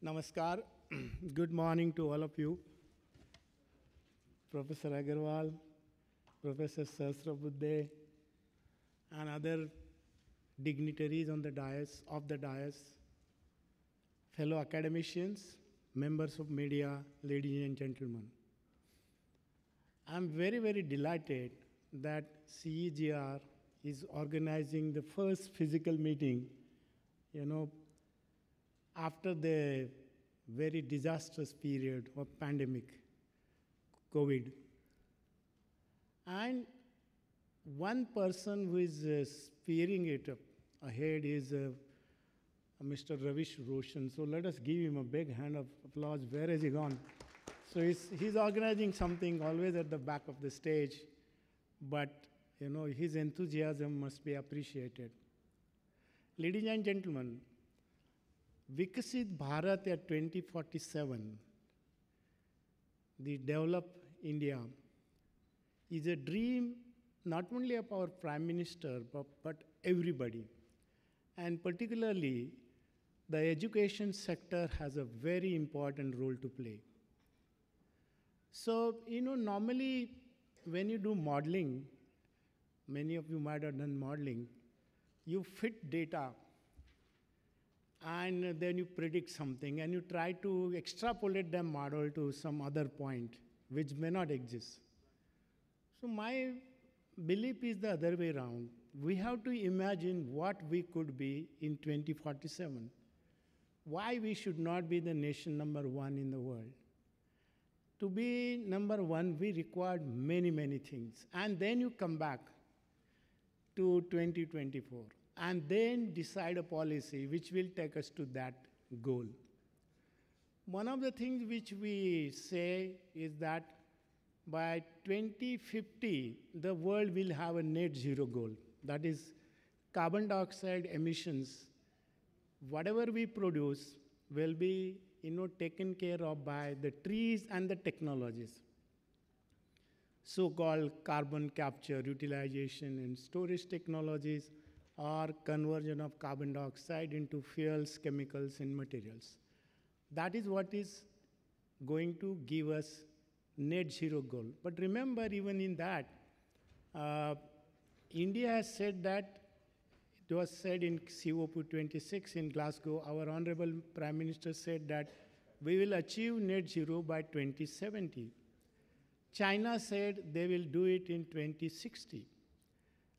Namaskar. Good morning to all of you. Professor Agarwal, Professor Sahasrabudhe, and other dignitaries on the dais, fellow academicians, members of media, ladies and gentlemen. I'm very, very delighted that CEGR is organizing the first physical meeting, after the very disastrous period of pandemic, COVID. And one person who is spearing it ahead is Mr. Ravish Roshan. So let us give him a big hand of applause. Where has he gone? So he's organizing something always at the back of the stage, but his enthusiasm must be appreciated. Ladies and gentlemen, Vikasit Bharat at 2047, the developed India, is a dream not only of our Prime Minister, but everybody. And particularly, the education sector has a very important role to play. So, normally when you do modeling, many of you might have done modeling, you fit data and then you predict something and you try to extrapolate the model to some other point which may not exist. So my belief is the other way around. We have to imagine what we could be in 2047. Why we should not be the nation number one in the world. To be number one, we required many, many things. And then you come back to 2024. And then decide a policy which will take us to that goal. One of the things which we say is that by 2050, the world will have a net zero goal. That is, carbon dioxide emissions, whatever we produce, will be taken care of by the trees and the technologies. So-called carbon capture, utilization, and storage technologies, or conversion of carbon dioxide into fuels, chemicals, and materials. That is what is going to give us net zero goal. But remember, even in that, India has said that, it was said in COP26 in Glasgow, our Honorable Prime Minister said that we will achieve net zero by 2070. China said they will do it in 2060.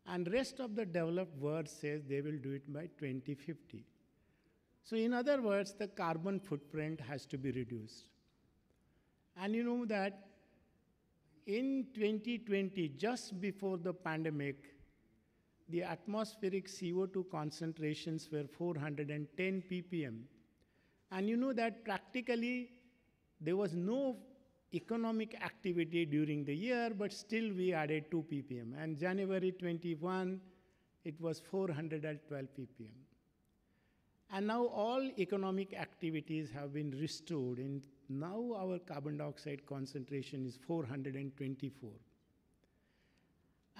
And rest of the developed world says they will do it by 2050. So in other words, the carbon footprint has to be reduced. And you know that in 2020, just before the pandemic, the atmospheric CO2 concentrations were 410 ppm. And you know that practically there was no economic activity during the year, but still we added 2 ppm. And January 21, it was 412 ppm. And now all economic activities have been restored, and now our carbon dioxide concentration is 424.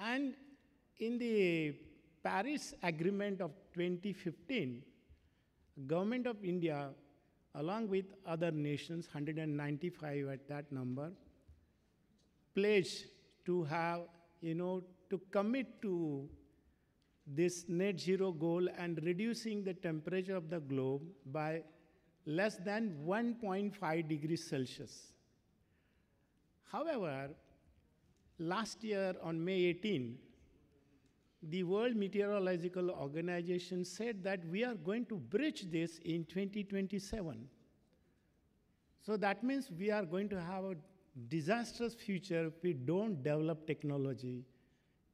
And in the Paris Agreement of 2015, Government of India, along with other nations, 195 at that number, pledged to have, to commit to this net zero goal and reducing the temperature of the globe by less than 1.5 degrees Celsius. However, last year on May 18, the World Meteorological Organization said that we are going to bridge this in 2027. So that means we are going to have a disastrous future if we don't develop technology,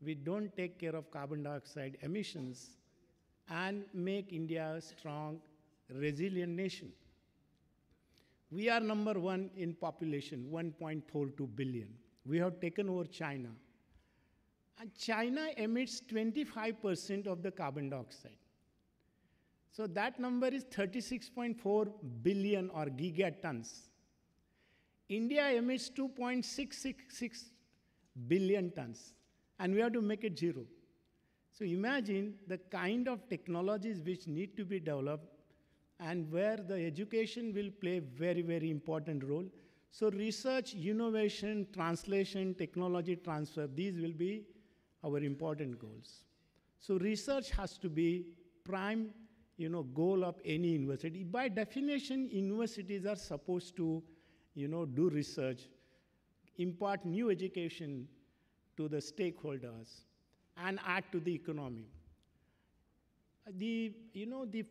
we don't take care of carbon dioxide emissions, and make India a strong, resilient nation. We are number one in population, 1.42 billion. We have taken over China. And China emits 25% of the carbon dioxide. So that number is 36.4 billion or gigatons. India emits 2.666 billion tons, and we have to make it zero. So imagine the kind of technologies which need to be developed and where the education will play very, very important role. So research, innovation, translation, technology transfer, these will be our important goals. So research has to be prime, goal of any university. By definition, universities are supposed to, do research, impart new education to the stakeholders, and add to the economy. The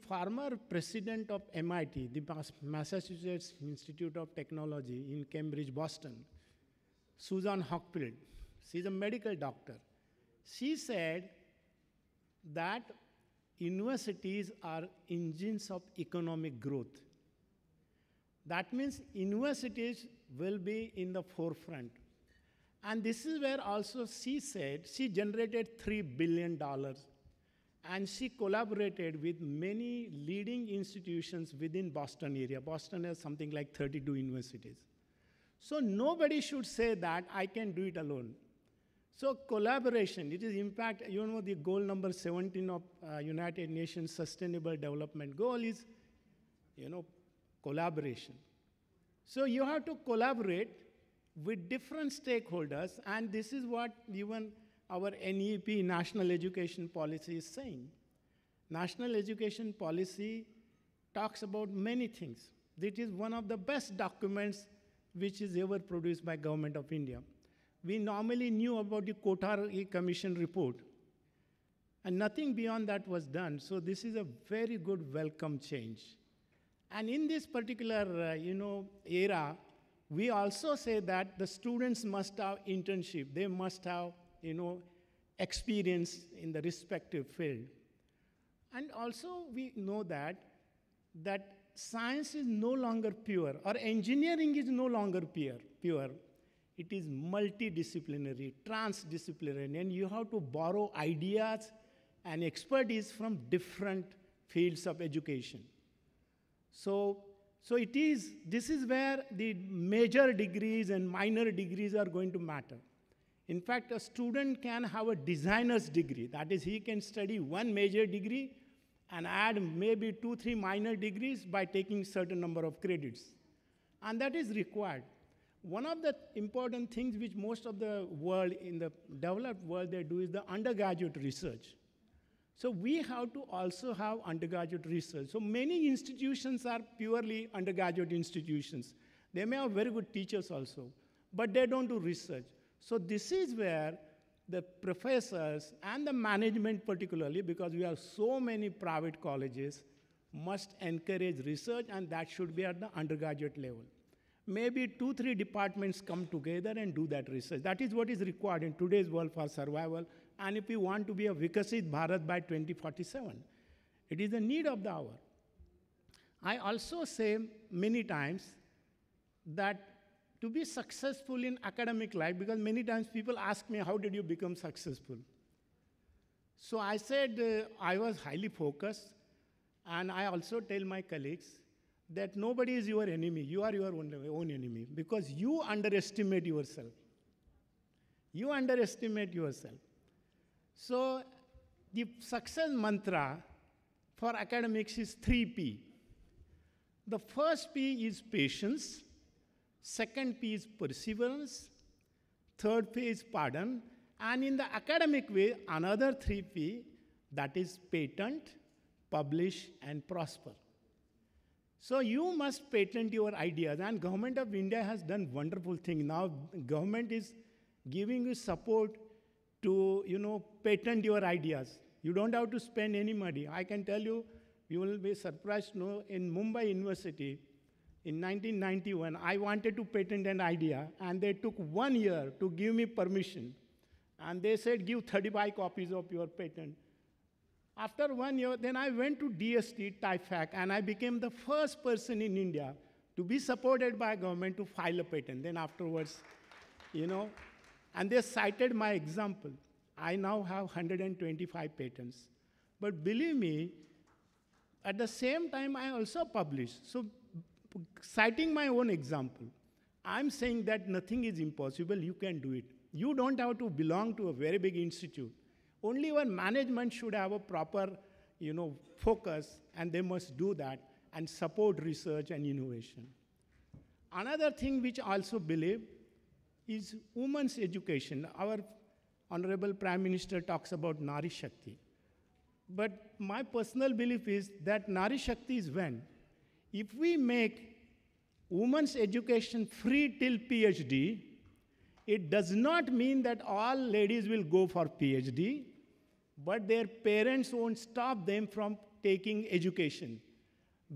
former president of MIT, the Massachusetts Institute of Technology in Cambridge, Boston, Susan Hockfield, she's a medical doctor. She said that universities are engines of economic growth. That means universities will be in the forefront. And this is where also she said she generated $3 billion. And she collaborated with many leading institutions within Boston area. Boston has something like 32 universities. So nobody should say that I can do it alone. So collaboration, it is in fact, the goal number 17 of United Nations Sustainable Development Goal is, collaboration. So you have to collaborate with different stakeholders, and this is what even our NEP, National Education Policy, is saying. National Education Policy talks about many things. It is one of the best documents which is ever produced by Government of India. We normally knew about the Kothari Commission report, and nothing beyond that was done. So this is a very good welcome change. And in this particular, era, we also say that the students must have internship. They must have, experience in the respective field. And also we know that science is no longer pure, or engineering is no longer pure. It is multidisciplinary, transdisciplinary, and you have to borrow ideas and expertise from different fields of education. So this is where the major degrees and minor degrees are going to matter. In fact, a student can have a designer's degree. That is, he can study one major degree and add maybe 2-3 minor degrees by taking certain number of credits. And that is required. One of the important things which most of the world, in the developed world, they do is the undergraduate research. So we have to also have undergraduate research. So many institutions are purely undergraduate institutions. They may have very good teachers also, but they don't do research. So this is where the professors and the management particularly, because we have so many private colleges, must encourage research, and that should be at the undergraduate level. Maybe 2-3 departments come together and do that research. That is what is required in today's world for survival, and if we want to be a Vikasit Bharat by 2047. It is the need of the hour. I also say many times that to be successful in academic life, because many times people ask me, how did you become successful? So I said I was highly focused, and I also tell my colleagues that nobody is your enemy. You are your own enemy, because you underestimate yourself. You underestimate yourself. So the success mantra for academics is 3P. The first P is patience, second P is perseverance, third P is pardon, and in the academic way, another 3P, that is patent, publish, and prosper. So you must patent your ideas, and Government of India has done wonderful thing. Now government is giving you support to, patent your ideas. You don't have to spend any money. I can tell you, you will be surprised to know, in Mumbai University, in 1991, I wanted to patent an idea, and they took 1 year to give me permission. And they said, give 35 copies of your patent. After 1 year, then I went to DST, TIFAC, and I became the first person in India to be supported by government to file a patent. Then afterwards, and they cited my example. I now have 125 patents. But believe me, at the same time, I also published. So citing my own example, I'm saying that nothing is impossible, you can do it. You don't have to belong to a very big institute. Only your management should have a proper, focus, and they must do that. and support research and innovation. Another thing which I also believe is women's education. Our Honorable Prime Minister talks about Nari Shakti. But my personal belief is that Nari Shakti is when? If we make women's education free till PhD, it does not mean that all ladies will go for PhD, but their parents won't stop them from taking education.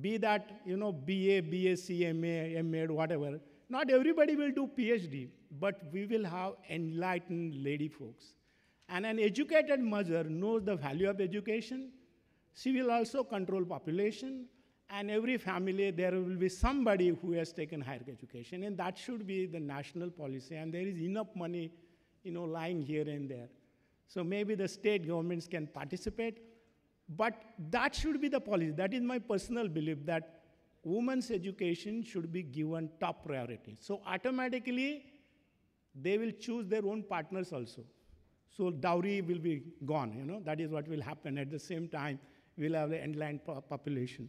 Be that, BA, BSc, MA, MAd, whatever. Not everybody will do PhD, but we will have enlightened lady folks. And an educated mother knows the value of education. She will also control population, and every family, there will be somebody who has taken higher education, and that should be the national policy, and there is enough money, lying here and there. So maybe the state governments can participate, but that should be the policy. That is my personal belief, that women's education should be given top priority. So automatically, they will choose their own partners also. So dowry will be gone, that is what will happen. At the same time, we'll have an enlightened population.